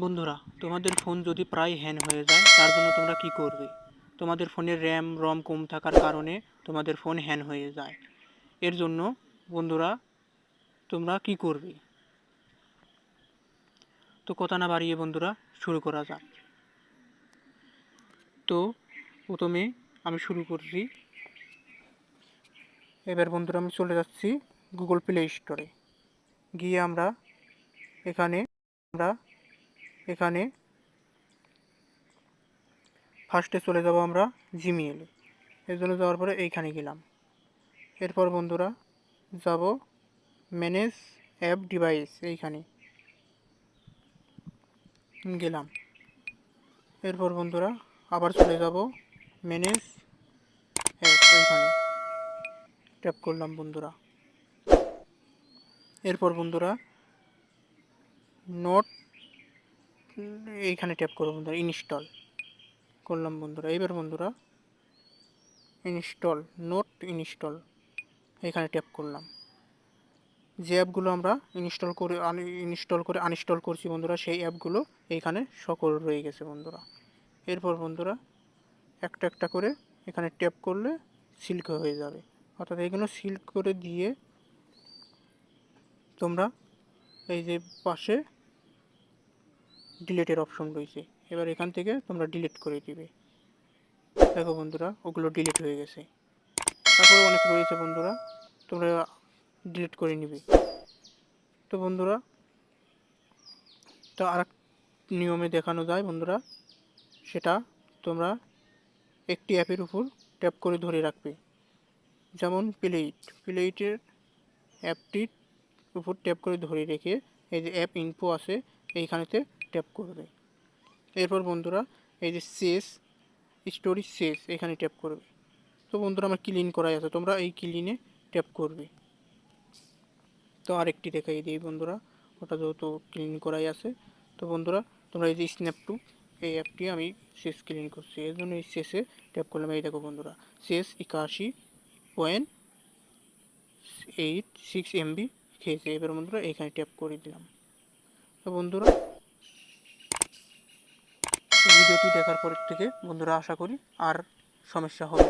বন্ধুরা, তোমাদের ফোন যদি প্রায় হ্যাং হয়ে যায় তার জন্য তোমরা কি করবে? তোমাদের ফোনের র্যাম রম কম থাকার কারণে তোমাদের ফোন হ্যাং হয়ে যায়। এর জন্য বন্ধুরা তোমরা কি করবে? তো কথা না বাড়িয়ে বন্ধুরা শুরু করা যাক। তো প্রথমে আমি শুরু করছি। এবার বন্ধুরা আমি চলে যাচ্ছি গুগল প্লে স্টোরে। গিয়ে আমরা এখানে ফার্স্টে চলে যাব আমরা জিমেইলে। এর জন্য যাওয়ার পরে এইখানে গেলাম। এরপর বন্ধুরা যাব ম্যানেজ অ্যাপ ডিভাইস, এইখানে গেলাম। এরপর বন্ধুরা আবার চলে যাব ম্যানেজ অ্যাপ, এইখানে ট্যাপ করলাম বন্ধুরা। এরপর বন্ধুরা নোট এইখানে ট্যাপ করব বন্ধুরা, ইনস্টল করলাম বন্ধুরা। এবার বন্ধুরা ইনস্টল এখানে ট্যাপ করলাম। যে অ্যাপগুলো আমরা ইনস্টল করে আনইনস্টল করছি বন্ধুরা, সেই অ্যাপগুলো এইখানে সকল রয়ে গেছে বন্ধুরা। এরপর বন্ধুরা একটা একটা করে এখানে ট্যাপ করলে সিল্ক হয়ে যাবে, অর্থাৎ এইগুলো সিল্ক করে দিয়ে তোমরা এই যে পাশে ডিলিটের অপশন রয়েছে, এবার এখান থেকে তোমরা ডিলিট করে দিবে। দেখো বন্ধুরা ওগুলো ডিলিট হয়ে গেছে। তারপরে অনেক রয়েছে বন্ধুরা, তোমরা ডিলিট করে নিবে। তো বন্ধুরা তো আরেক নিয়মে দেখানো যায় বন্ধুরা, সেটা তোমরা একটি অ্যাপের উপর ট্যাপ করে ধরে রাখবে। যেমন প্লেইটের অ্যাপটির উপর ট্যাপ করে ধরে রেখে এই যে অ্যাপ ইনফো আছে এইখানেতে ট্যাপ করবে। এরপর বন্ধুরা এই যে স্টোরেজ শেষ এখানে ট্যাপ করবে। তো বন্ধুরা আমার ক্লিন করাই আছে, তোমরা এই ক্লিনে ট্যাপ করবে। তো আরেকটি দেখাই দিই বন্ধুরা, ওটা যেহেতু ক্লিন করাই আছে। তো বন্ধুরা তোমরা এই যে স্ন্যাপ2 এই অ্যাপটি আমি শেষ ক্লিন করছি, এর জন্য এই শেষে ট্যাপ করলাম। এই দেখো বন্ধুরা শেষ 81.86 MB খেয়েছে। এবার বন্ধুরা এইখানে ট্যাপ করে দিলাম। তো বন্ধুরা ভিডিওটি দেখার পর থেকে বন্ধুরা আশা করি আর সমস্যা হবে।